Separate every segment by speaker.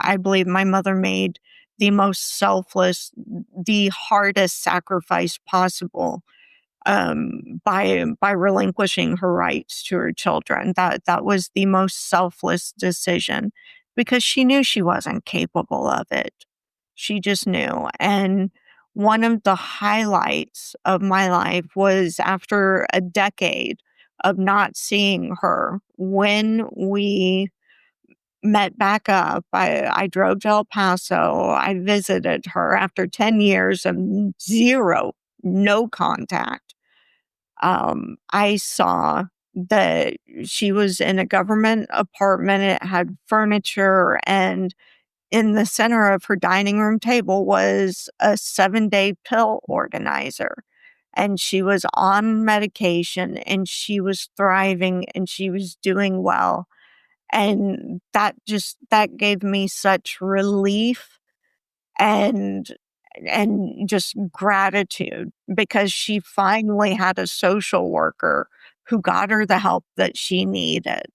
Speaker 1: I believe my mother made the most selfless, the hardest sacrifice possible by relinquishing her rights to her children. That was the most selfless decision because she knew she wasn't capable of it. She just knew. And one of the highlights of my life was after a decade of not seeing her, when we met back up. I drove to El Paso. I visited her after 10 years of no contact. I saw that she was in a government apartment. It had furniture, and in the center of her dining room table was a 7-day pill organizer. And she was on medication, and she was thriving, and she was doing well. And that gave me such relief and just gratitude, because she finally had a social worker who got her the help that she needed.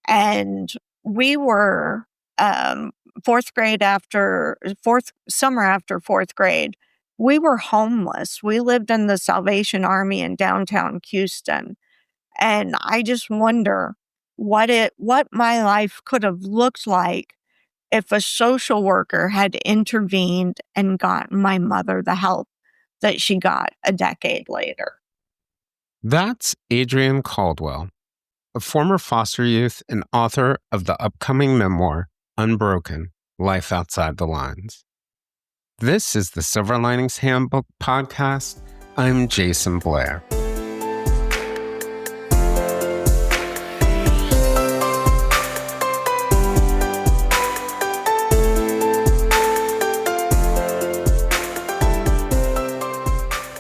Speaker 1: And we were, fourth summer after fourth grade, we were homeless. We lived in the Salvation Army in downtown Houston. And I just wonder what my life could have looked like if a social worker had intervened and gotten my mother the help that she got a decade later.
Speaker 2: That's Adriene Caldwell, a former foster youth and author of the upcoming memoir, Unbroken, Life Outside the Lines. This is the Silver Linings Handbook podcast. I'm Jason Blair.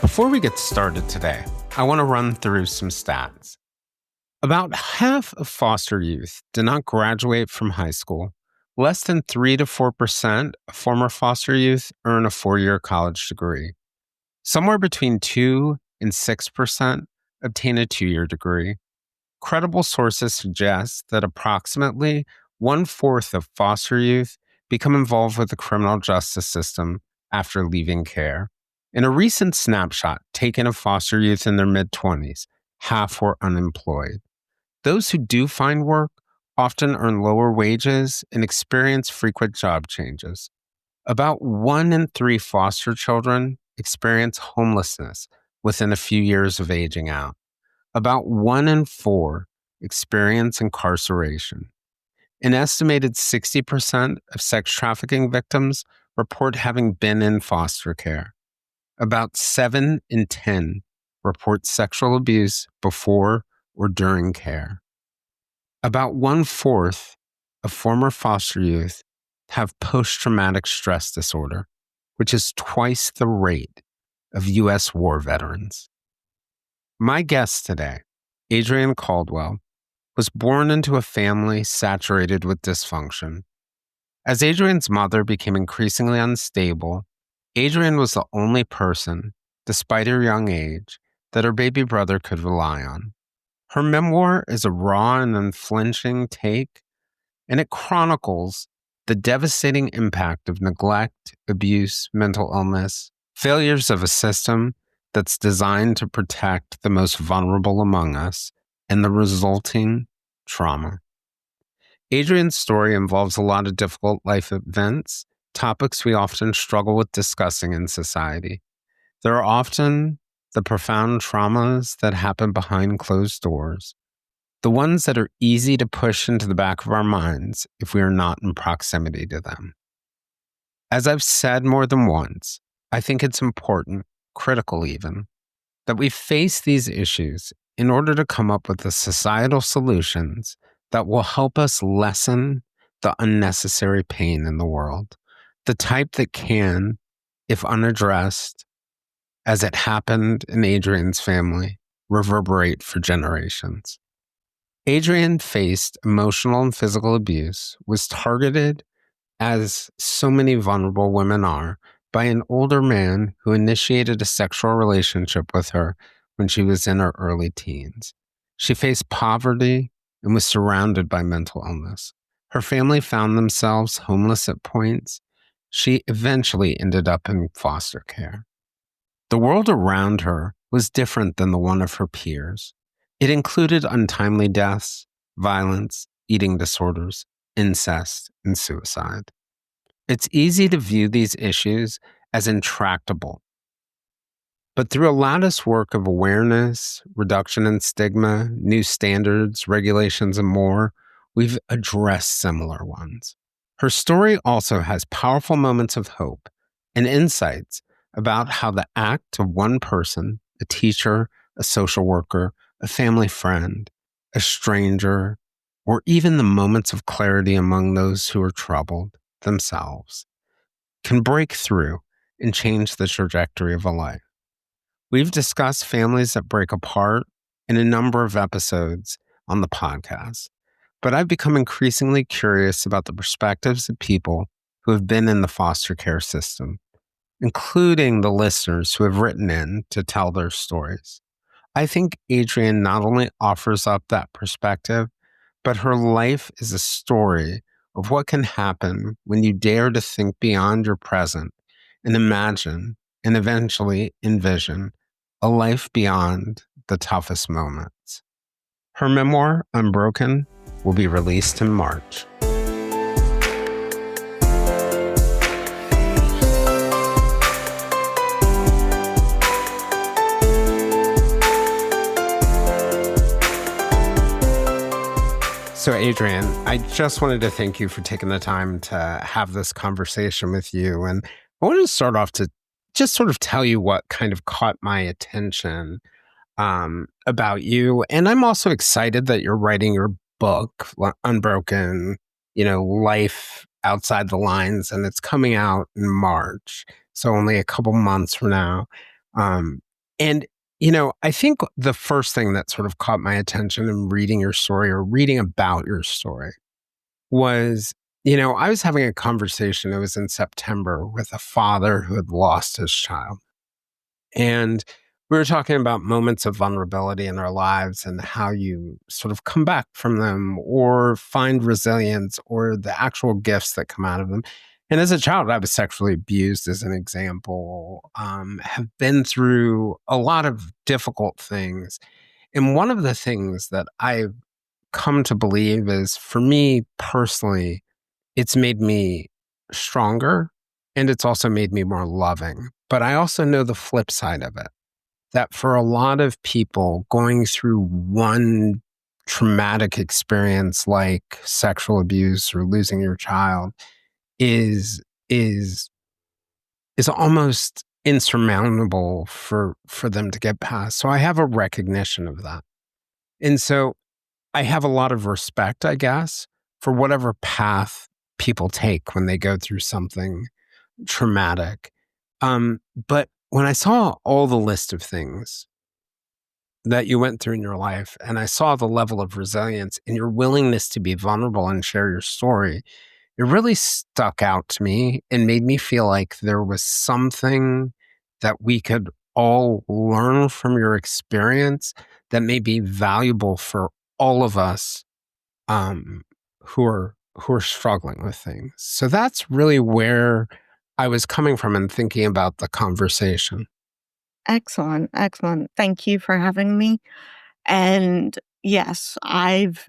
Speaker 2: Before we get started today, I want to run through some stats. About half of foster youth do not graduate from high school. Less than 3 to 4% of former foster youth earn a 4-year college degree. Somewhere between 2 and 6% obtain a 2-year degree. Credible sources suggest that approximately 1/4 of foster youth become involved with the criminal justice system after leaving care. In a recent snapshot taken of foster youth in their mid-20s, half were unemployed. Those who do find work often earn lower wages and experience frequent job changes. About 1 in 3 foster children experience homelessness within a few years of aging out. About 1 in 4 experience incarceration. An estimated 60% of sex trafficking victims report having been in foster care. About 7 in 10 report sexual abuse before or during care. About 1/4 of former foster youth have post-traumatic stress disorder, which is twice the rate of U.S. war veterans. My guest today, Adriene Caldwell, was born into a family saturated with dysfunction. As Adriene's mother became increasingly unstable, Adrienne was the only person, despite her young age, that her baby brother could rely on. Her memoir is a raw and unflinching take, and it chronicles the devastating impact of neglect, abuse, mental illness, failures of a system that's designed to protect the most vulnerable among us, and the resulting trauma. Adriene's story involves a lot of difficult life events, topics we often struggle with discussing in society. There are often the profound traumas that happen behind closed doors, the ones that are easy to push into the back of our minds if we are not in proximity to them. As I've said more than once, I think it's important, critical even, that we face these issues in order to come up with the societal solutions that will help us lessen the unnecessary pain in the world. The type that can, if unaddressed, as it happened in Adriene's family, reverberate for generations. Adrienne faced emotional and physical abuse, was targeted, as so many vulnerable women are, by an older man who initiated a sexual relationship with her when she was in her early teens. She faced poverty and was surrounded by mental illness. Her family found themselves homeless at points. She eventually ended up in foster care. The world around her was different than the one of her peers. It included untimely deaths, violence, eating disorders, incest, and suicide. It's easy to view these issues as intractable. But through a lattice work of awareness, reduction in stigma, new standards, regulations, and more, we've addressed similar ones. Her story also has powerful moments of hope and insights about how the act of one person, a teacher, a social worker, a family friend, a stranger, or even the moments of clarity among those who are troubled themselves, can break through and change the trajectory of a life. We've discussed families that break apart in a number of episodes on the podcast, but I've become increasingly curious about the perspectives of people who have been in the foster care system, including the listeners who have written in to tell their stories. I think Adrienne not only offers up that perspective, but her life is a story of what can happen when you dare to think beyond your present and imagine and eventually envision a life beyond the toughest moments. Her memoir, Unbroken, will be released in March. So, Adrienne, I just wanted to thank you for taking the time to have this conversation with you. And I wanted to start off to just sort of tell you what kind of caught my attention about you. And I'm also excited that you're writing your book, Unbroken, Life Outside the Lines, and it's coming out in March. So only a couple months from now. And I think the first thing that sort of caught my attention in reading your story or reading about your story was, I was having a conversation, it was in September, with a father who had lost his child. And we were talking about moments of vulnerability in our lives and how you sort of come back from them or find resilience or the actual gifts that come out of them. And as a child, I was sexually abused, as an example, have been through a lot of difficult things. And one of the things that I've come to believe is, for me personally, it's made me stronger and it's also made me more loving. But I also know the flip side of it, that for a lot of people going through one traumatic experience like sexual abuse or losing your child is almost insurmountable for them to get past. So I have a recognition of that. And so I have a lot of respect, I guess, for whatever path people take when they go through something traumatic. But when I saw all the list of things that you went through in your life, and I saw the level of resilience and your willingness to be vulnerable and share your story, it really stuck out to me and made me feel like there was something that we could all learn from your experience that may be valuable for all of us who are struggling with things. So that's really where I was coming from and thinking about the conversation.
Speaker 1: Excellent. Excellent. Thank you for having me. And yes, I've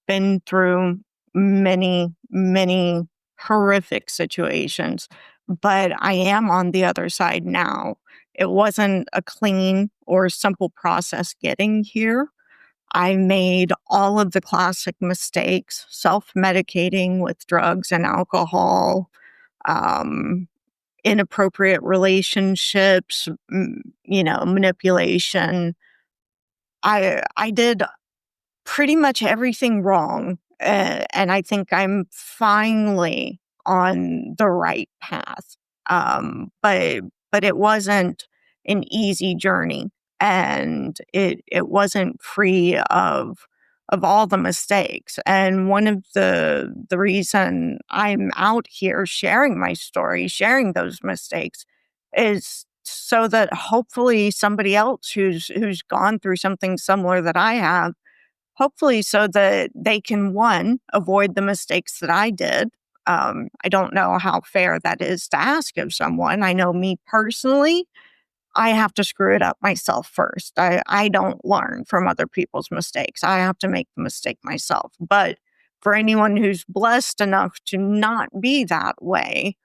Speaker 1: been through many, many horrific situations, but I am on the other side now. It wasn't a clean or simple process getting here. I made all of the classic mistakes, self-medicating with drugs and alcohol, um, inappropriate relationships, manipulation. I did pretty much everything wrong, and I think I'm finally on the right path. But it wasn't an easy journey, and it wasn't free of all the mistakes. And one of the reason I'm out here sharing my story, sharing those mistakes, is so that hopefully somebody else who's gone through something similar that I have hopefully so that they can, one, avoid the mistakes that I did. I don't know how fair that is to ask of someone. I know me personally, I have to screw it up myself first. I don't learn from other people's mistakes. I have to make the mistake myself. But for anyone who's blessed enough to not be that way,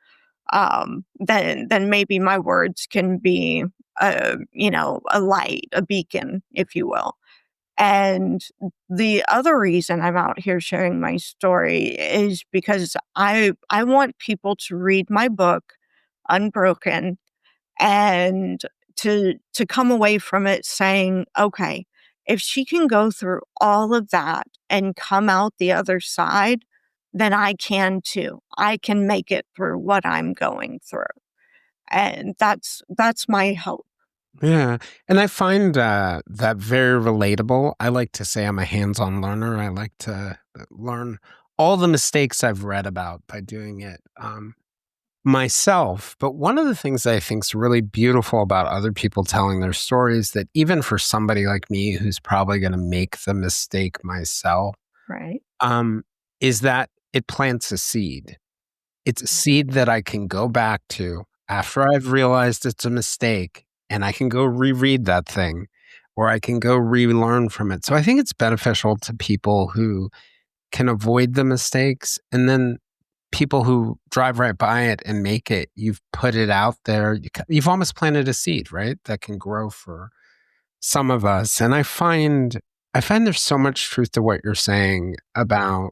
Speaker 1: then maybe my words can be, a light, a beacon, if you will. And the other reason I'm out here sharing my story is because I want people to read my book, Unbroken, and to come away from it saying, okay, if she can go through all of that and come out the other side, then I can too. I can make it through what I'm going through. And that's my hope.
Speaker 2: Yeah. And I find that very relatable. I like to say I'm a hands-on learner. I like to learn all the mistakes I've read about by doing it myself. But one of the things that I think is really beautiful about other people telling their stories, that even for somebody like me who's probably going to make the mistake myself,
Speaker 1: Right.
Speaker 2: is that it plants a seed. It's a seed that I can go back to after I've realized it's a mistake, and I can go reread that thing, or I can go relearn from it. So I think it's beneficial to people who can avoid the mistakes, and then people who drive right by it and make it. You've put it out there. You've almost planted a seed, right? That can grow for some of us. And I find there's so much truth to what you're saying about,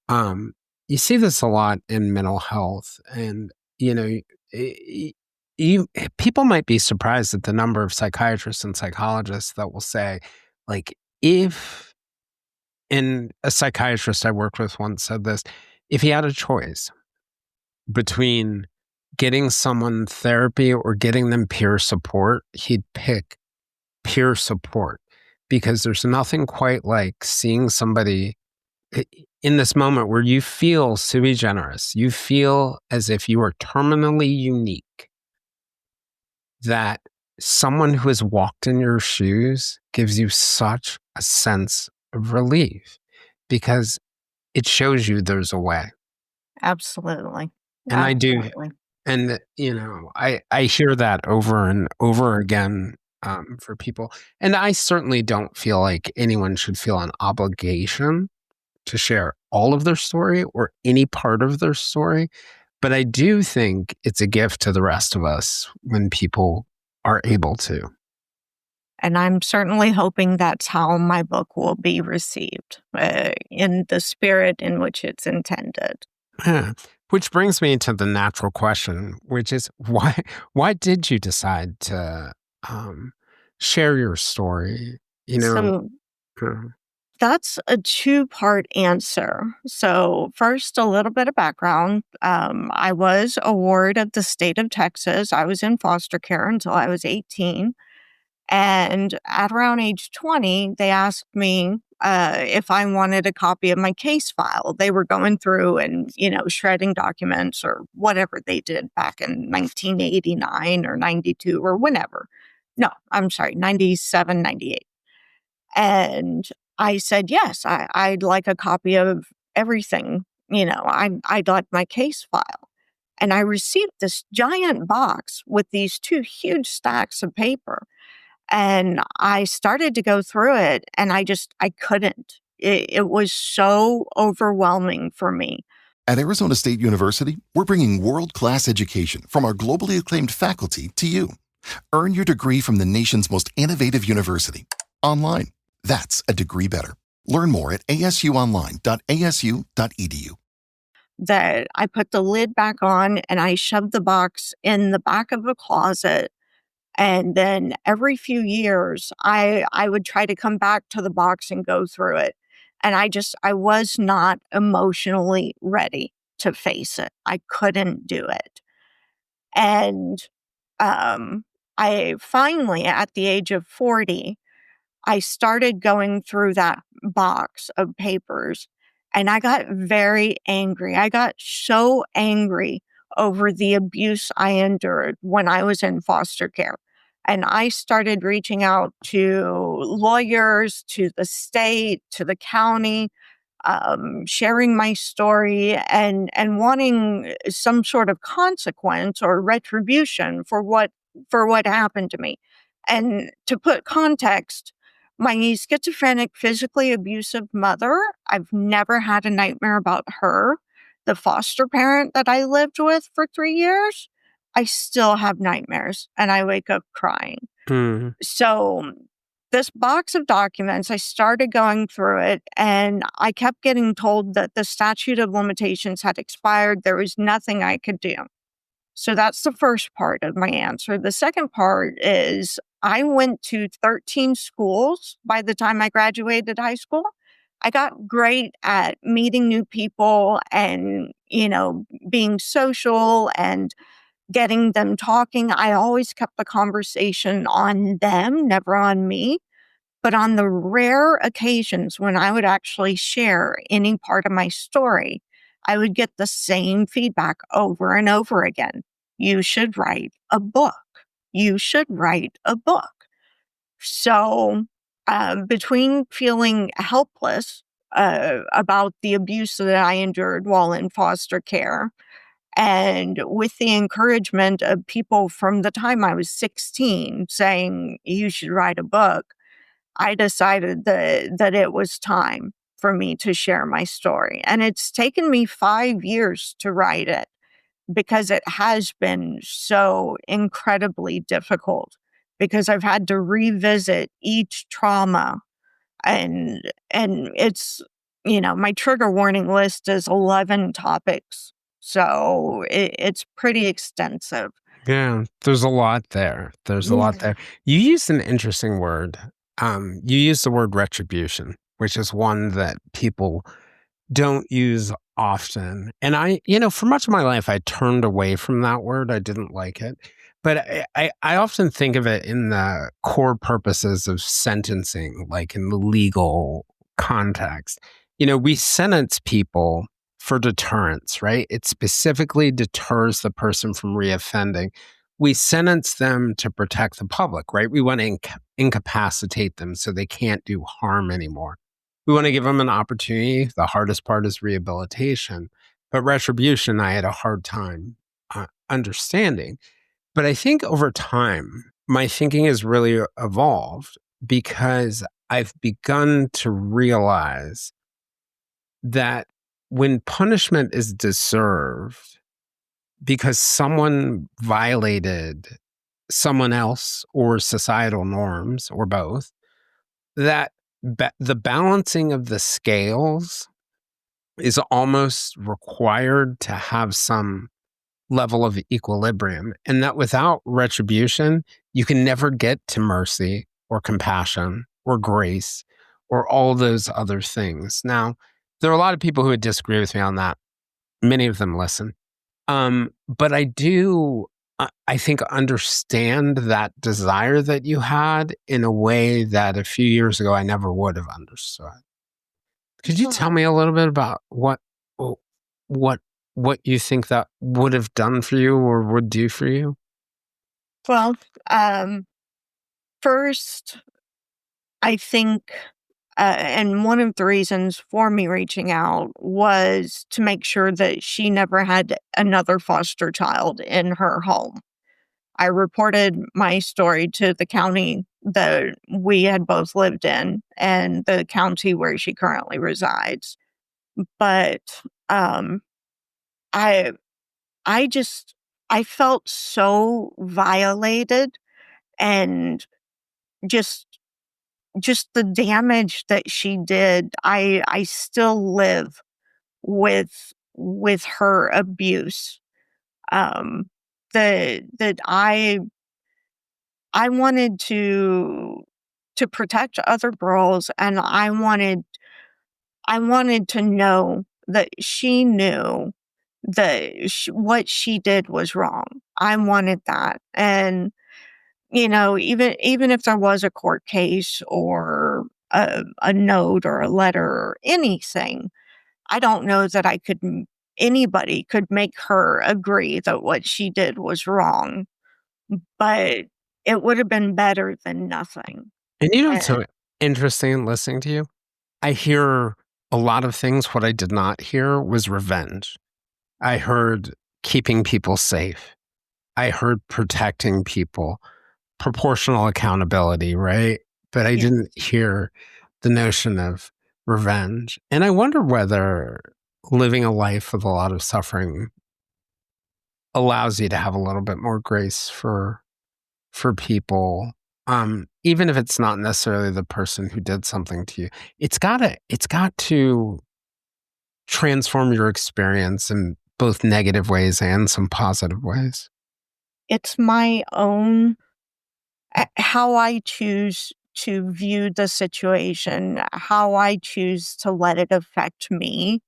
Speaker 2: um, you see this a lot in mental health, and you know, y- people might be surprised at the number of psychiatrists and psychologists that will say, like, if and a psychiatrist I worked with once said this, if he had a choice between getting someone therapy or getting them peer support, he'd pick peer support, because there's nothing quite like seeing somebody in this moment where you feel sui generis, you feel as if you are terminally unique, that someone who has walked in your shoes gives you such a sense of relief, because it shows you there's a way.
Speaker 1: Absolutely.
Speaker 2: And I do.
Speaker 1: Absolutely.
Speaker 2: And, I hear that over and over again for people. And I certainly don't feel like anyone should feel an obligation to share all of their story or any part of their story. But I do think it's a gift to the rest of us when people are able to.
Speaker 1: And I'm certainly hoping that's how my book will be received, in the spirit in which it's intended.
Speaker 2: Yeah. Which brings me to the natural question, which is why did you decide to share your story?
Speaker 1: So
Speaker 2: uh,
Speaker 1: that's a two-part answer. So first, a little bit of background. I was a ward of the state of Texas. I was in foster care until I was 18. And at around age 20, they asked me if I wanted a copy of my case file. They were going through and, shredding documents or whatever they did back in 1989 or 92 or whenever. No, I'm sorry, 97, 98. And I said, yes, I'd like a copy of everything. I'd like my case file. And I received this giant box with these two huge stacks of paper. And I started to go through it, and I couldn't. It was so overwhelming for me.
Speaker 3: At Arizona State University, we're bringing world-class education from our globally acclaimed faculty to you. Earn your degree from the nation's most innovative university. Online. That's a degree better. Learn more at asuonline.asu.edu.
Speaker 1: That I put the lid back on and I shoved the box in the back of a closet. And then every few years, I would try to come back to the box and go through it. And I was not emotionally ready to face it. I couldn't do it. And I finally, at the age of 40, I started going through that box of papers, and I got very angry. I got so angry over the abuse I endured when I was in foster care. And I started reaching out to lawyers, to the state, to the county, sharing my story and wanting some sort of consequence or retribution for what happened to me. And to put context, my schizophrenic, physically abusive mother, I've never had a nightmare about her. The foster parent that I lived with for 3 years, I still have nightmares and I wake up crying.
Speaker 2: Mm.
Speaker 1: So this box of documents, I started going through it and I kept getting told that the statute of limitations had expired. There was nothing I could do. So that's the first part of my answer. The second part is I went to 13 schools by the time I graduated high school. I got great at meeting new people and, being social and getting them talking. I always kept the conversation on them, never on me. But on the rare occasions when I would actually share any part of my story, I would get the same feedback over and over again. You should write a book. You should write a book. So, between feeling helpless about the abuse that I endured while in foster care, and with the encouragement of people from the time I was 16 saying, you should write a book, I decided that it was time for me to share my story. And it's taken me 5 years to write it because it has been so incredibly difficult because I've had to revisit each trauma and it's, my trigger warning list is 11 topics. So it's pretty extensive.
Speaker 2: Yeah, there's a lot there. There's a lot there. You used an interesting word. You used the word retribution, which is one that people don't use often. And for much of my life, I turned away from that word. I didn't like it. But I often think of it in the core purposes of sentencing, like in the legal context. We sentence people for deterrence, right? It specifically deters the person from reoffending. We sentence them to protect the public, right? We want to incapacitate them so they can't do harm anymore. We want to give them an opportunity. The hardest part is rehabilitation. But retribution, I had a hard time understanding. But I think over time, my thinking has really evolved because I've begun to realize that when punishment is deserved because someone violated someone else or societal norms or both, that the balancing of the scales is almost required to have some level of equilibrium, and that without retribution, you can never get to mercy or compassion or grace or all those other things. Now, there are a lot of people who would disagree with me on that. Many of them listen. But I do, I think, understand that desire that you had in a way that a few years ago I never would have understood. Could you tell me a little bit about what you think that would have done for you or would do for you?
Speaker 1: Well, first, I think, and one of the reasons for me reaching out was to make sure that she never had another foster child in her home. I reported my story to the county that we had both lived in and the county where she currently resides. But I I felt so violated and just the damage that she did. I still live with her abuse. That I wanted to protect other girls, and I wanted to know that she knew that what she did was wrong. I wanted that. And, even if there was a court case or a note or a letter or anything, I don't know that anybody could make her agree that what she did was wrong. But it would have been better than nothing.
Speaker 2: And you know what's
Speaker 1: And
Speaker 2: so interesting listening to you? I hear a lot of things. What I did not hear was revenge. I heard keeping people safe. I heard protecting people, proportional accountability, right? But I
Speaker 1: yeah,
Speaker 2: didn't hear the notion of revenge. And I wonder whether living a life with a lot of suffering allows you to have a little bit more grace for people, even if it's not necessarily the person who did something to you. It's got to transform your experience in both negative ways and some positive ways.
Speaker 1: it's my own how I choose to view the situation, how I choose to let it affect me.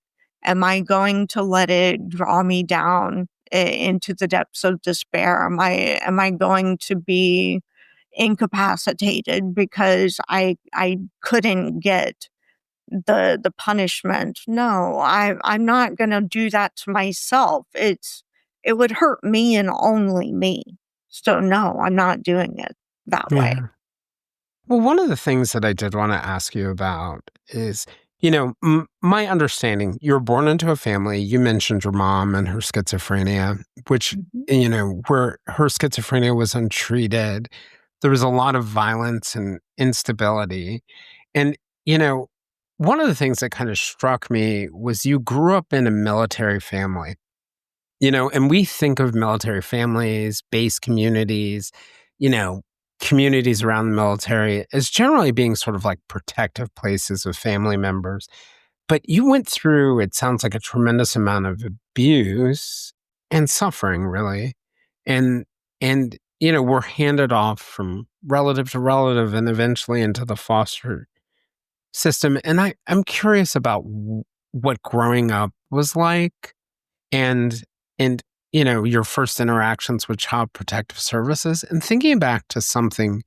Speaker 1: Am I going to let it draw me down into the depths of despair? Am I going to be incapacitated because I couldn't get the punishment? No, I'm not going to do that to myself. It would hurt me and only me. So no, I'm not doing it that way.
Speaker 2: Yeah. Well, one of the things that I did want to ask you about is, my understanding, you were born into a family. You mentioned your mom and her schizophrenia, which,
Speaker 1: Mhm.
Speaker 2: where her schizophrenia was untreated. There was a lot of violence and instability. And, you know, one of the things that kind of struck me was you grew up in a military family. And we think of military families, base communities, you know, communities around the military as generally being sort of like protective places of family members. But you went through, it sounds like, a tremendous amount of abuse and suffering, really. And, were handed off from relative to relative and eventually into the foster system. And I'm curious about what growing up was like and your first interactions with child protective services, and thinking back to something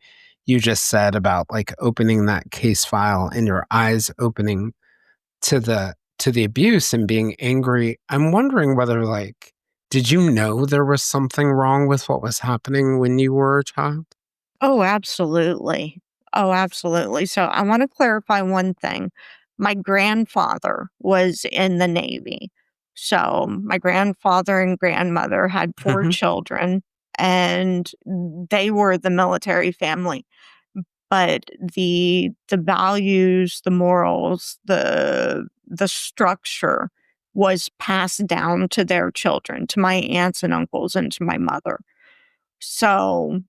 Speaker 2: you just said about like opening that case file and your eyes opening to the abuse and being angry. I'm wondering whether, like, did you know there was something wrong with what was happening when you were a child?
Speaker 1: Oh, absolutely. Oh, absolutely. So I want to clarify one thing. My grandfather was in the Navy. So my grandfather and grandmother had four
Speaker 2: Hmm.
Speaker 1: children, and they were the military family. But the values, the morals, the structure was passed down to their children, to my aunts and uncles, and to my mother. So,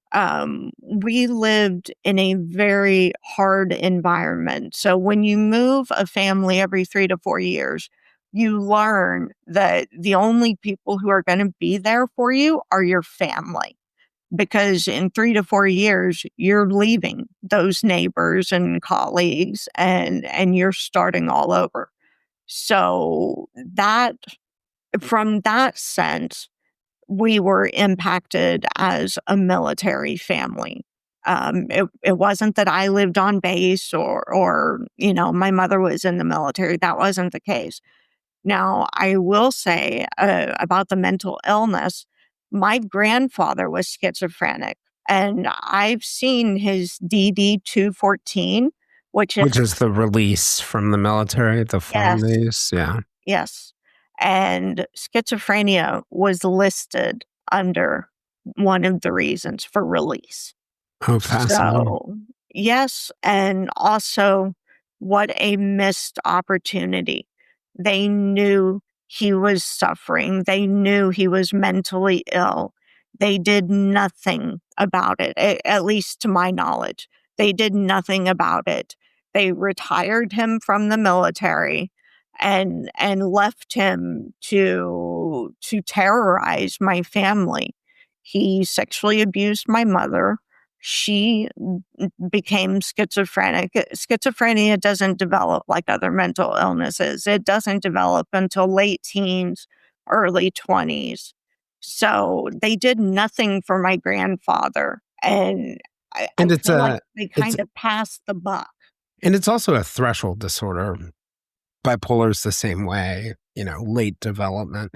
Speaker 1: we lived in a very hard environment. So, when you move a family every 3 to 4 years, you learn that the only people who are going to be there for you are your family. Because in 3 to 4 years, you're leaving those neighbors and colleagues, and you're starting all over. So, from that sense, we were impacted as a military family. It wasn't that I lived on base or my mother was in the military. That wasn't the case. Now, I will say about the mental illness, my grandfather was schizophrenic, and I've seen his DD 214, which
Speaker 2: Which
Speaker 1: is,
Speaker 2: is the release from the military, the form
Speaker 1: yes,
Speaker 2: they use. Yeah.
Speaker 1: yes. And schizophrenia was listed under one of the reasons for release.
Speaker 2: Oh, fascinating.
Speaker 1: So, yes, and also what a missed opportunity. They knew he was suffering. They knew he was mentally ill. They did nothing about it, at least to my knowledge. They did nothing about it. They retired him from the military and left him to terrorize my family. He sexually abused my mother. She became schizophrenic. Schizophrenia doesn't develop like other mental illnesses. It doesn't develop until late teens, early 20s. So they did nothing for my grandfather. And I
Speaker 2: And it's
Speaker 1: feel like
Speaker 2: a
Speaker 1: they
Speaker 2: it's
Speaker 1: kind of passed the buck.
Speaker 2: and it's also a threshold disorder. Bipolar is the same way, late development.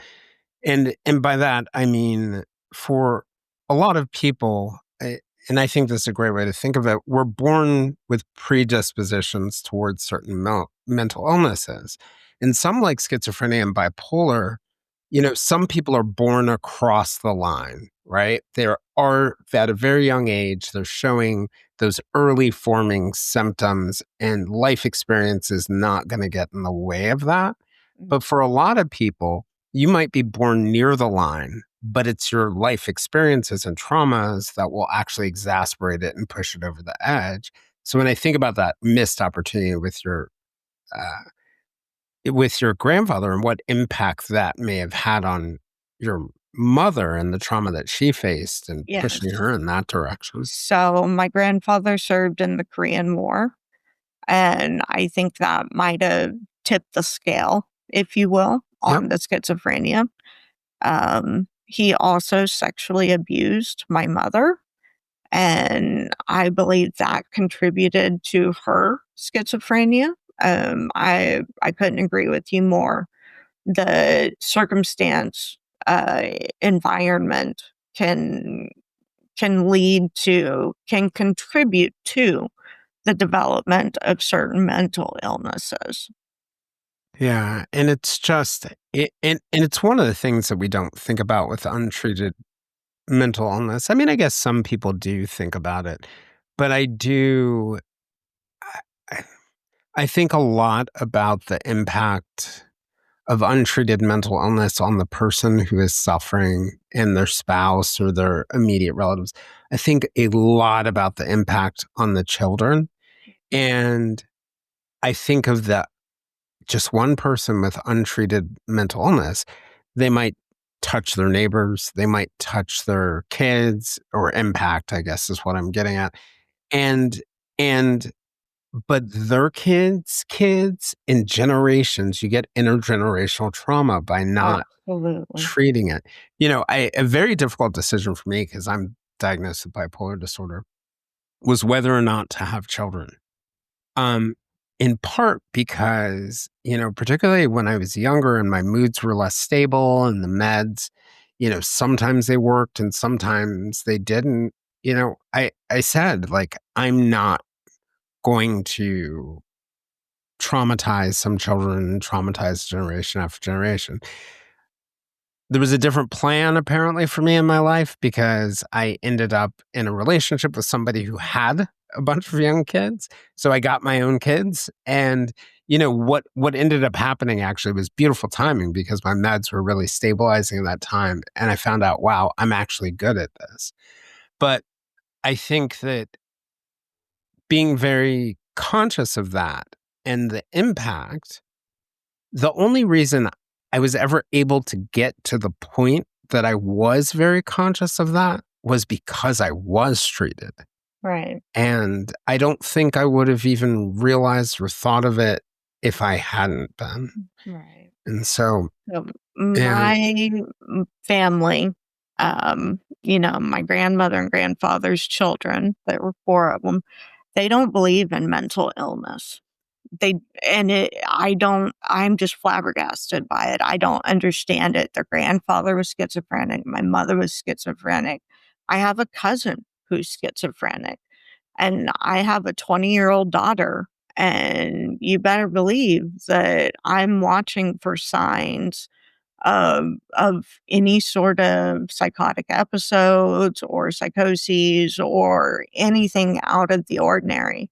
Speaker 2: And by that I mean, for a lot of people, and I think this is a great way to think of it, we're born with predispositions towards certain mental illnesses. And some, like schizophrenia and bipolar, some people are born across the line, right? They are at a very young age, they're showing those early forming symptoms, and life experience is not going to get in the way of that. But for a lot of people, you might be born near the line, but it's your life experiences and traumas that will actually exacerbate it and push it over the edge. So when I think about that missed opportunity with your grandfather and what impact that may have had on your mother and the trauma that she faced and
Speaker 1: Yes.
Speaker 2: pushing her in that direction.
Speaker 1: So my grandfather served in the Korean War, and I think that might have tipped the scale, if you will, on the schizophrenia. He also sexually abused my mother, and I believe that contributed to her schizophrenia. I couldn't agree with you more. The circumstance, environment can contribute to the development of certain mental illnesses.
Speaker 2: Yeah, and it's just and it's one of the things that we don't think about with untreated mental illness. I mean, I guess some people do think about it, but I I think a lot about the impact of untreated mental illness on the person who is suffering and their spouse or their immediate relatives. I think a lot about the impact on the children. And I think of just one person with untreated mental illness, they might touch their neighbors, they might touch their kids, or impact, I guess is what I'm getting at. And and but their kids in generations, you get intergenerational trauma by not
Speaker 1: Absolutely.
Speaker 2: treating it. A very difficult decision for me, because I'm diagnosed with bipolar disorder, was whether or not to have children. In part because, particularly when I was younger and my moods were less stable and the meds, sometimes they worked and sometimes they didn't. I said, like, I'm not going to traumatize some children and traumatize generation after generation. There was a different plan apparently for me in my life, because I ended up in a relationship with somebody who had a bunch of young kids. So I got my own kids, and what ended up happening actually was beautiful timing, because my meds were really stabilizing at that time, and I found out, wow, I'm actually good at this. But I think that being very conscious of that and the impact, the only reason I was ever able to get to the point that I was very conscious of that was because I was treated.
Speaker 1: Right.
Speaker 2: And I don't think I would have even realized or thought of it if I hadn't been.
Speaker 1: Right.
Speaker 2: And so,
Speaker 1: My family, my grandmother and grandfather's children, there were 4 of them, they don't believe in mental illness. I'm just flabbergasted by it. I don't understand it. Their grandfather was schizophrenic. My mother was schizophrenic. I have a cousin who's schizophrenic, and I have a 20-year-old daughter. And you better believe that I'm watching for signs of any sort of psychotic episodes or psychoses or anything out of the ordinary.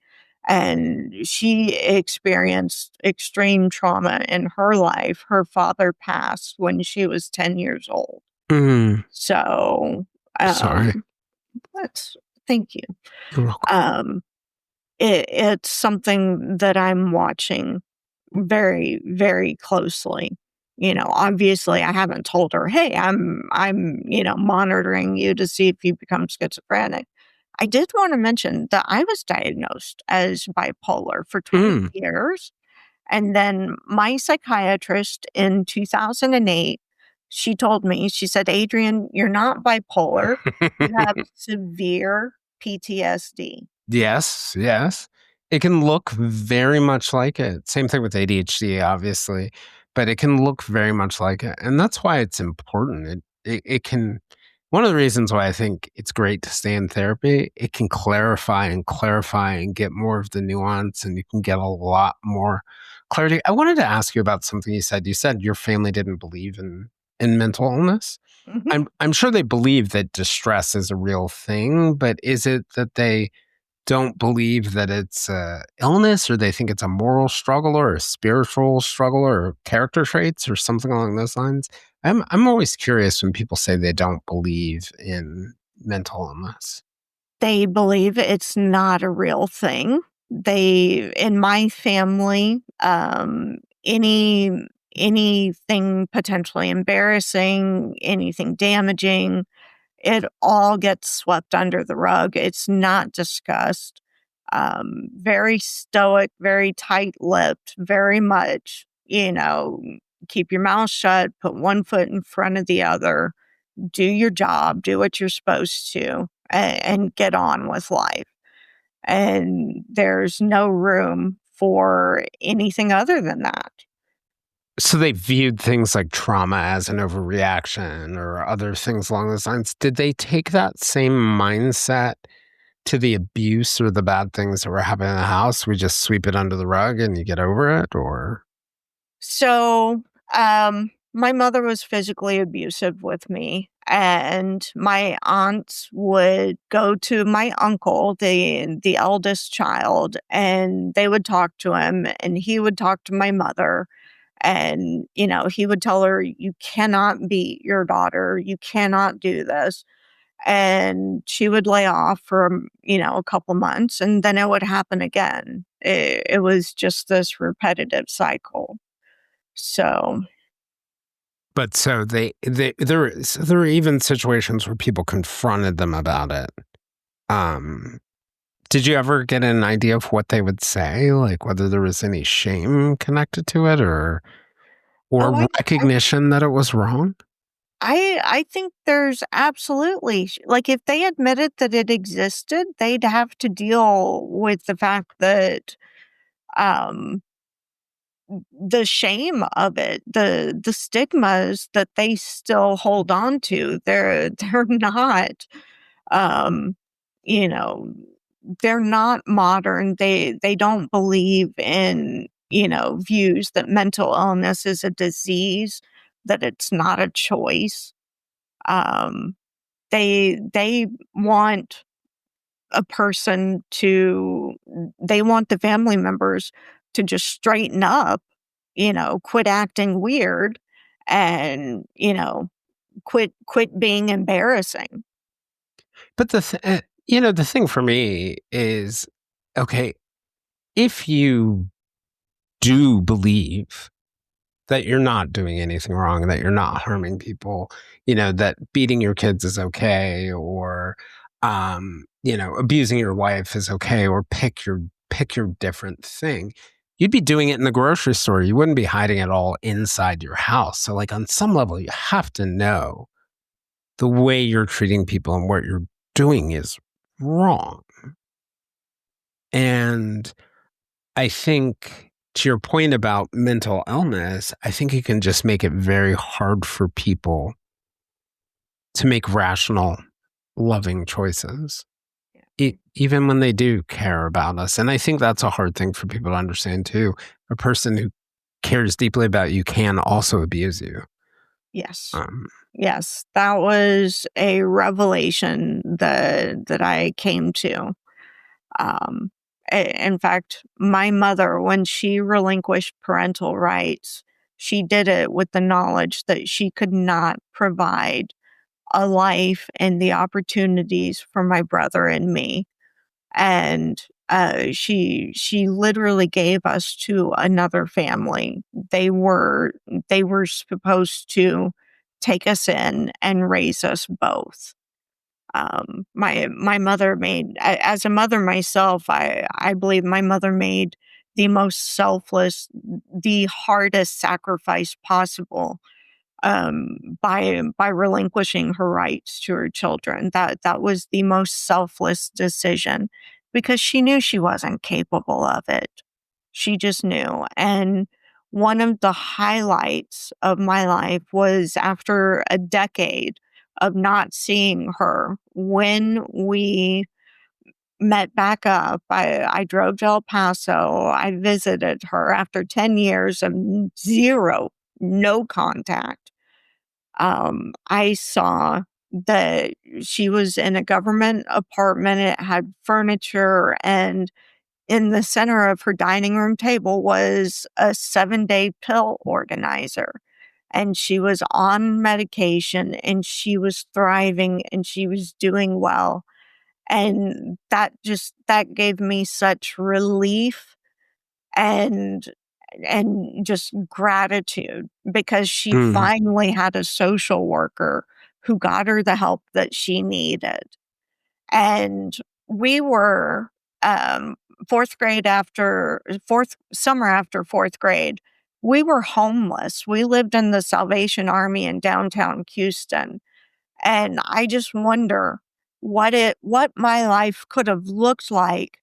Speaker 1: And she experienced extreme trauma in her life. Her father passed when she was 10 years old. So,
Speaker 2: sorry.
Speaker 1: Thank you.
Speaker 2: You're welcome.
Speaker 1: It's something that I'm watching very, very closely. Obviously I haven't told her, hey, I'm monitoring you to see if you become schizophrenic. I did want to mention that I was diagnosed as bipolar for 20 years. And then my psychiatrist in 2008, she told me, she said, Adrienne, you're not bipolar. You have severe PTSD.
Speaker 2: Yes. It can look very much like it. Same thing with ADHD, obviously, but it can look very much like it. And that's why it's important. It can One of the reasons why I think it's great to stay in therapy, it can clarify and get more of the nuance, and you can get a lot more clarity. I wanted to ask you about something you said. You said your family didn't believe in mental illness.
Speaker 1: Mhm.
Speaker 2: I'm sure they believe that distress is a real thing, but is it that they don't believe that it's a illness, or they think it's a moral struggle or a spiritual struggle or character traits or something along those lines? I'm always curious when people say they don't believe in mental illness.
Speaker 1: They believe it's not a real thing. They in my family, anything potentially embarrassing, anything damaging, it all gets swept under the rug. It's not discussed. Very stoic, very tight-lipped, very much, keep your mouth shut, put one foot in front of the other, do your job, do what you're supposed to, and get on with life. And there's no room for anything other than that.
Speaker 2: So they viewed things like trauma as an overreaction or other things along those lines. Did they take that same mindset to the abuse or the bad things that were happening in the house? We just sweep it under the rug and you get over it, or?
Speaker 1: So, my mother was physically abusive with me, and my aunts would go to my uncle, the eldest child, and they would talk to him, and he would talk to my mother. And, he would tell her, "You cannot beat your daughter. You cannot do this." And she would lay off for, a couple months, and then it would happen again. It was just this repetitive cycle. So,
Speaker 2: But so there were even situations where people confronted them about it. Um, did you ever get an idea of what they would say, like whether there was any shame connected to it, or
Speaker 1: oh,
Speaker 2: recognition that it was wrong?
Speaker 1: I think there's absolutely like, if they admitted that it existed, they'd have to deal with the fact that, um, the shame of it, the stigmas that they still hold on to. They're not, um, you know, they're not modern. They don't believe in, views that mental illness is a disease, that it's not a choice. Um, they want a person to they want the family members to just straighten up, quit acting weird, and, quit being embarrassing.
Speaker 2: But the thing for me is, okay, if you do believe that you're not doing anything wrong, that you're not harming people, that beating your kids is okay, or abusing your wife is okay, or pick your different thing. You'd be doing it in the grocery store. You wouldn't be hiding it all inside your house. So like on some level, you have to know the way you're treating people and what you're doing is wrong. And I think, to your point about mental illness, I think it can just make it very hard for people to make rational, loving choices, even when they do care about us. And I think that's a hard thing for people to understand too. A person who cares deeply about you can also abuse you.
Speaker 1: Yes.
Speaker 2: Um,
Speaker 1: Yes, that was a revelation that I came to. In fact, my mother, when she relinquished parental rights, she did it with the knowledge that she could not provide a life and the opportunities for my brother and me. And she literally gave us to another family. They were supposed to take us in and raise us both. My mother made, as a mother myself, I believe my mother made the most selfless, the hardest sacrifice possible, by relinquishing her rights to her children. That was the most selfless decision, because she knew she wasn't capable of it. She just knew. And one of the highlights of my life was, after a decade of not seeing her. When we met back up, I drove to El Paso. I visited her after 10 years of no contact. I saw that she was in a government apartment. It had furniture, and in the center of her dining room table was a 7-day pill organizer. And she was on medication, and she was thriving, and she was doing well. And that gave me such relief and just gratitude, because she finally had a social worker who got her the help that she needed. And we were, fourth summer after fourth grade, we were homeless. We lived in the Salvation Army in downtown Houston. And I just wonder what my life could have looked like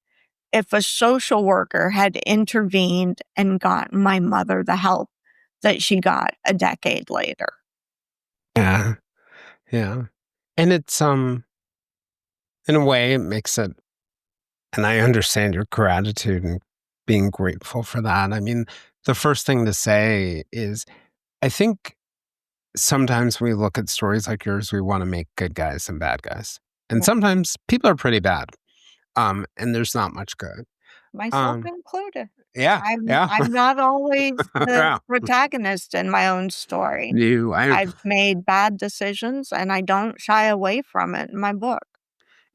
Speaker 1: if a social worker had intervened and gotten my mother the help that she got a decade later.
Speaker 2: Yeah. Yeah. And it's in a way it makes it, and I understand your gratitude and being grateful for that. I mean, the first thing to say is I think sometimes we look at stories like yours, we want to make good guys and bad guys. And sometimes people are pretty bad. And there's not much good.
Speaker 1: Myself included.
Speaker 2: Yeah.
Speaker 1: I'm not always the
Speaker 2: Yeah.
Speaker 1: protagonist in my own story. I've made bad decisions, and I don't shy away from it in my book.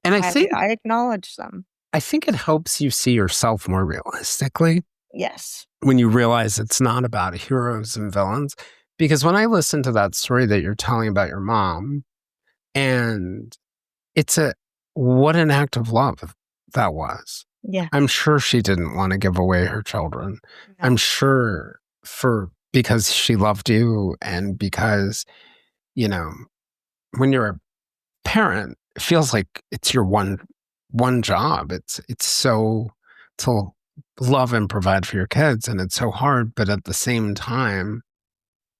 Speaker 2: And
Speaker 1: I acknowledge them.
Speaker 2: I think it helps you see yourself more realistically.
Speaker 1: Yes.
Speaker 2: When you realize it's not about heroes and villains. Because when I listen to that story that you're telling about your mom, and what an act of love that was.
Speaker 1: Yeah.
Speaker 2: I'm sure she didn't want to give away her children. No. I'm sure because she loved you, and because, when you're a parent, it feels like it's your one job. It's so to love and provide for your kids, and it's so hard, but at the same time,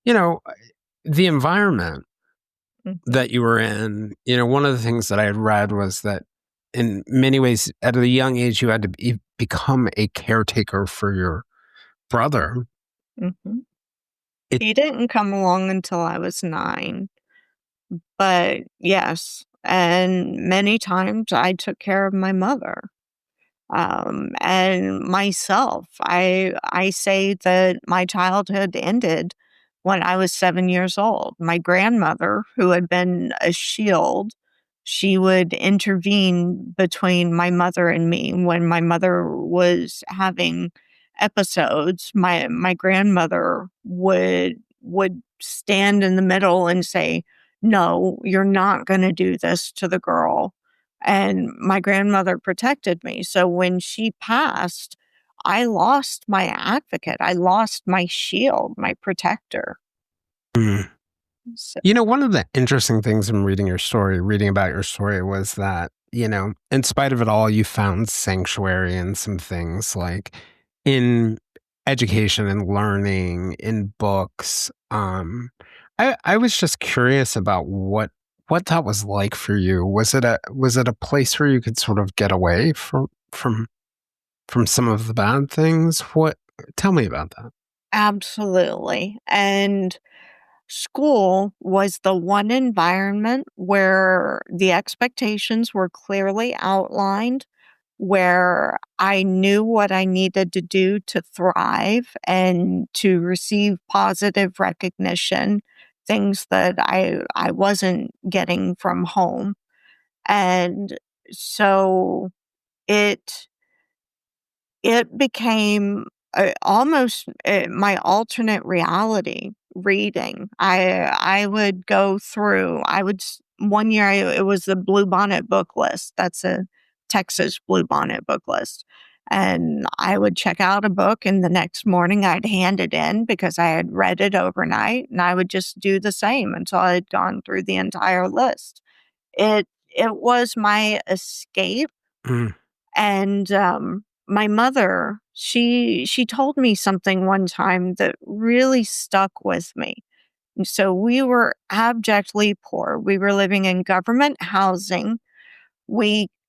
Speaker 2: the environment that you were in, one of the things that I had read was that in many ways, at a young age, you had to become a caretaker for your brother.
Speaker 1: Mm-hmm. He didn't come along until I was 9. But yes, and many times I took care of my mother. And myself, I say that my childhood ended when I was 7 years old. My grandmother, who had been a shield, she would intervene between my mother and me when my mother was having episodes. My grandmother would stand in the middle and say, "No, you're not going to do this to the girl." And my grandmother protected me. So when she passed, I lost my advocate. I lost my shield, my protector.
Speaker 2: Mm. So. One of the interesting things in reading about your story was that, in spite of it all, you found sanctuary in some things, like in education and learning, in books. I was just curious about what that was like for you. Was it a place where you could sort of get away from some of the bad things? Tell me about that.
Speaker 1: Absolutely. And school was the one environment where the expectations were clearly outlined, where I knew what I needed to do to thrive and to receive positive recognition, things that I wasn't getting from home. And so it became almost my alternate reality reading. I would go through, one year it was the Bluebonnet book list. That's a Texas Bluebonnet book list. And I would check out a book, and the next morning I'd hand it in because I had read it overnight, and I would just do the same until I had gone through the entire list. It was my escape.
Speaker 2: Mm.
Speaker 1: And my mother, she told me something one time that really stuck with me. So we were abjectly poor. We were living in government housing.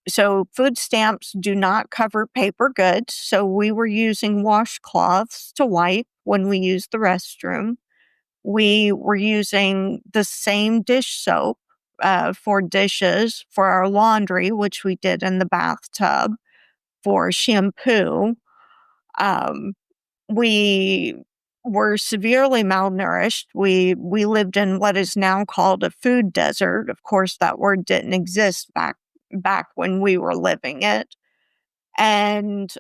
Speaker 1: So food stamps do not cover paper goods. So we were using washcloths to wipe when we used the restroom. We were using the same dish soap for dishes, for our laundry, which we did in the bathtub, for shampoo. Um, we were severely malnourished. We lived in what is now called a food desert. Of course, that word didn't exist back when we were living it. And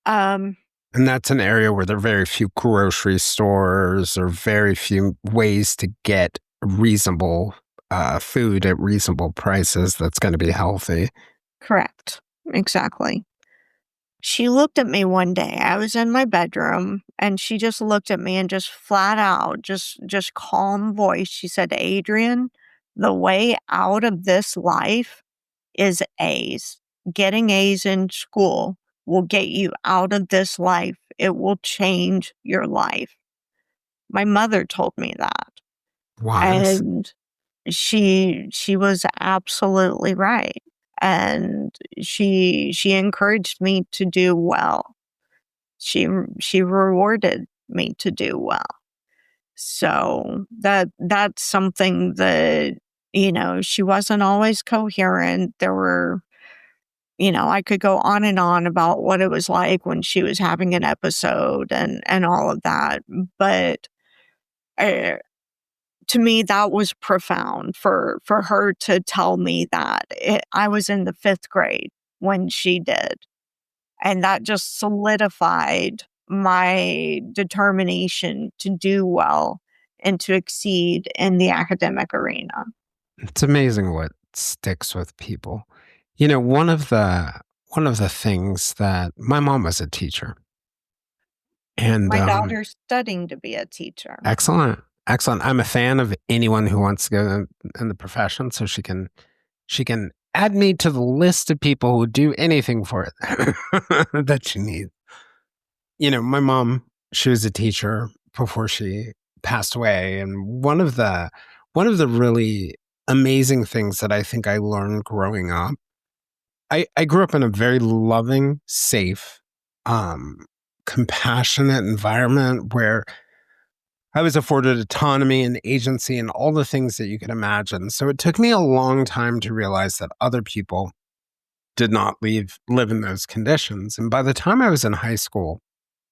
Speaker 2: And that's an area where there are very few grocery stores or very few ways to get reasonable food at reasonable prices that's going to be healthy.
Speaker 1: correct. Exactly. She looked at me one day. I was in my bedroom and she just looked at me and just flat out, just calm voice. She said, Adrienne, the way out of this life is A's. Getting A's in school will get you out of this life. It will change your life. My mother told me that.
Speaker 2: Wise.
Speaker 1: And she was absolutely right. And she encouraged me to do well. She rewarded me to do well. So that's something that, she wasn't always coherent. There were, I could go on and on about what it was like when she was having an episode and all of that. But uh, to me, that was profound for her to tell me that. I was in the 5th grade when she did. And that just solidified my determination to do well and to exceed in the academic arena.
Speaker 2: It's amazing what sticks with people. One of the things that my mom was a teacher. And
Speaker 1: My daughter's studying to be a teacher.
Speaker 2: excellent. I'm a fan of anyone who wants to go in the profession, so she can add me to the list of people who do anything for it that she needs. My mom, she was a teacher before she passed away, and one of the really amazing things that I think I learned growing up, I grew up in a very loving, safe, compassionate environment where I was afforded autonomy and agency and all the things that you can imagine. So it took me a long time to realize that other people did not live in those conditions. And by the time I was in high school,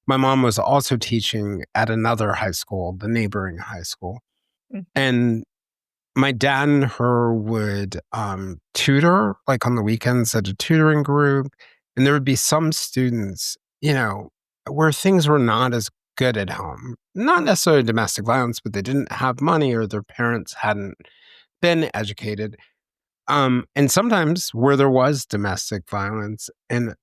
Speaker 2: my mom was also teaching at another high school, the neighboring high school.
Speaker 1: Mm.
Speaker 2: And my dad and her would tutor, like on the weekends at a tutoring group. And there would be some students, where things were not as good at home. Not necessarily domestic violence, but they didn't have money or their parents hadn't been educated. And sometimes where there was domestic violence. And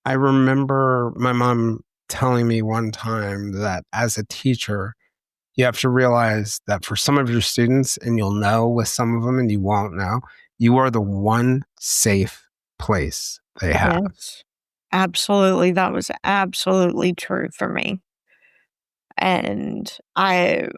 Speaker 2: I remember my mom telling me one time that as a teacher, you have to realize that for some of your students, and you'll know with some of them and you won't know, you are the one safe place they have.
Speaker 1: Yes, absolutely. That was absolutely true for me. And I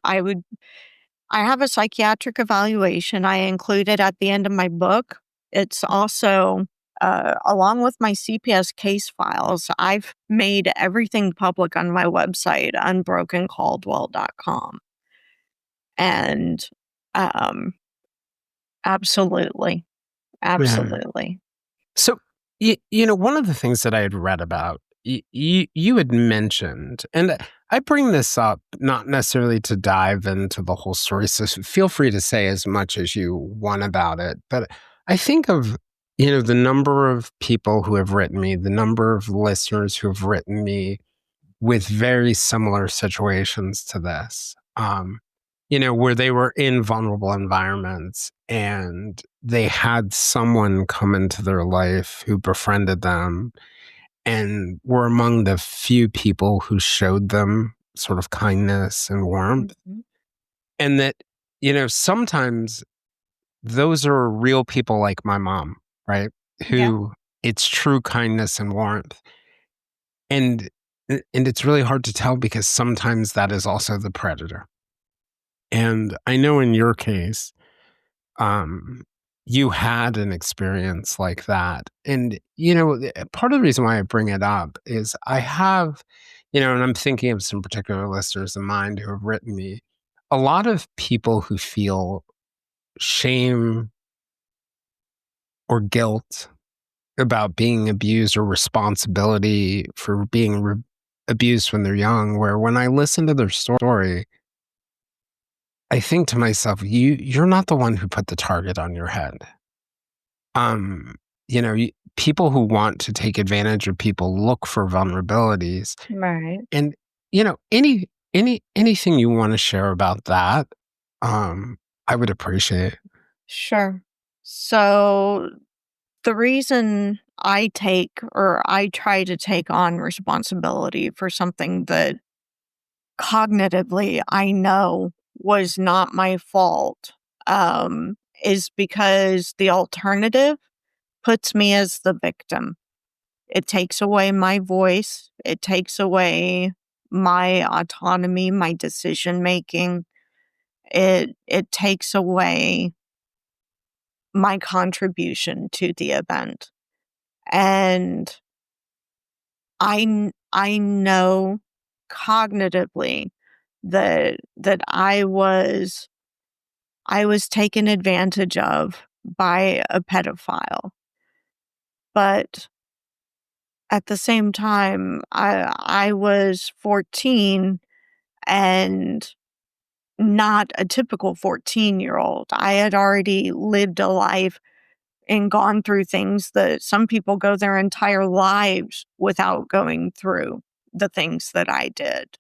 Speaker 1: have a psychiatric evaluation I included at the end of my book. It's also, along with my CPS case files, I've made everything public on my website, unbrokencaldwell.com. And absolutely. Absolutely.
Speaker 2: So, one of the things that I had read about, you had mentioned, and I bring this up not necessarily to dive into the whole story, so feel free to say as much as you want about it. But I think of, the number of people who have written me, the number of listeners who have written me with very similar situations to this, where they were in vulnerable environments and they had someone come into their life who befriended them and were among the few people who showed them sort of kindness and warmth.
Speaker 1: Mm-hmm.
Speaker 2: And that, sometimes those are real people like my mom, right? Who it's true kindness and warmth. And it's really hard to tell because sometimes that is also the predator. And I know in your case, you had an experience like that. And, part of the reason why I bring it up is I have, and I'm thinking of some particular listeners of mine who have written me, a lot of people who feel shame or guilt about being abused or responsibility for being abused when they're young, where when I listen to their story, I think to myself, you're not the one who put the target on your head. People who want to take advantage of people look for vulnerabilities.
Speaker 1: Right.
Speaker 2: And, anything you want to share about that, I would appreciate.
Speaker 1: Sure. So the reason I try to take on responsibility for something that cognitively I know was not my fault, is because the alternative puts me as the victim. It takes away my voice. It takes away my autonomy, my decision making. It takes away my contribution to the event. And I know cognitively that I was taken advantage of by a pedophile. But at the same time, I was 14 and not a typical 14-year-old. I had already lived a life and gone through things that some people go their entire lives without going through the things that I did.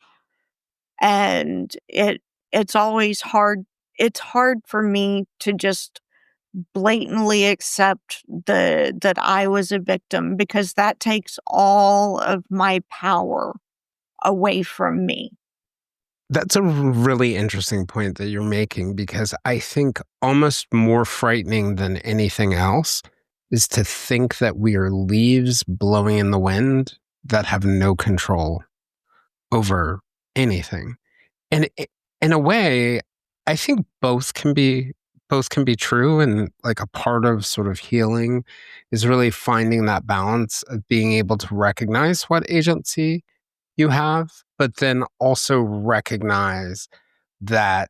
Speaker 1: And it's always hard. It's hard for me to just blatantly accept that I was a victim, because that takes all of my power away from me.
Speaker 2: That's a really interesting point that you're making, because I think almost more frightening than anything else is to think that we are leaves blowing in the wind that have no control over anything. And in a way, I think both can be true. And like a part of sort of healing is really finding that balance of being able to recognize what agency you have, but then also recognize that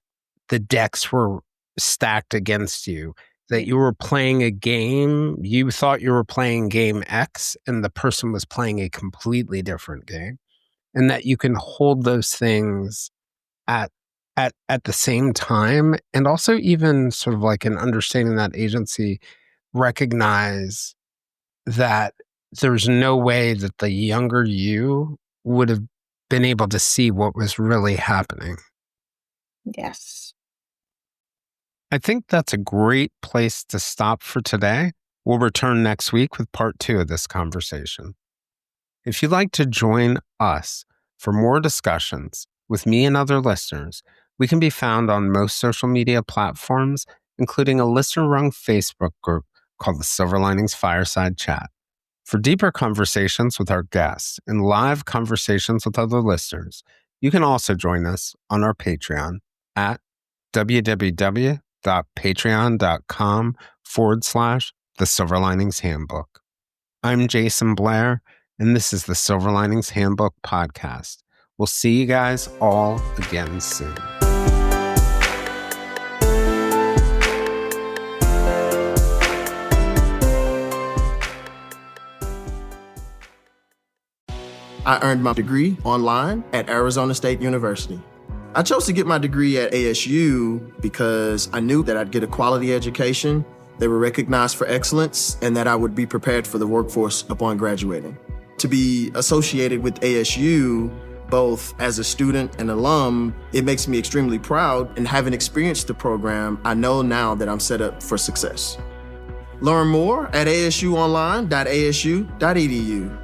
Speaker 2: the decks were stacked against you, that you were playing a game. You thought you were playing game X and the person was playing a completely different game, and that you can hold those things at the same time. And also, even sort of like in understanding that agency, recognize that there's no way that the younger you would have been able to see what was really happening.
Speaker 1: Yes.
Speaker 2: I think that's a great place to stop for today. We'll return next week with part 2 of this conversation. If you'd like to join us for more discussions with me and other listeners, we can be found on most social media platforms, including a listener-run Facebook group called the Silver Linings Fireside Chat. For deeper conversations with our guests and live conversations with other listeners, you can also join us on our Patreon at www.patreon.com/The Silver Linings Handbook. I'm Jason Blair, and this is the Silver Linings Handbook podcast. We'll see you guys all again soon.
Speaker 4: I earned my degree online at Arizona State University. I chose to get my degree at ASU because I knew that I'd get a quality education, they were recognized for excellence, and that I would be prepared for the workforce upon graduating. To be associated with ASU, both as a student and alum, it makes me extremely proud, and having experienced the program, I know now that I'm set up for success. Learn more at asuonline.asu.edu.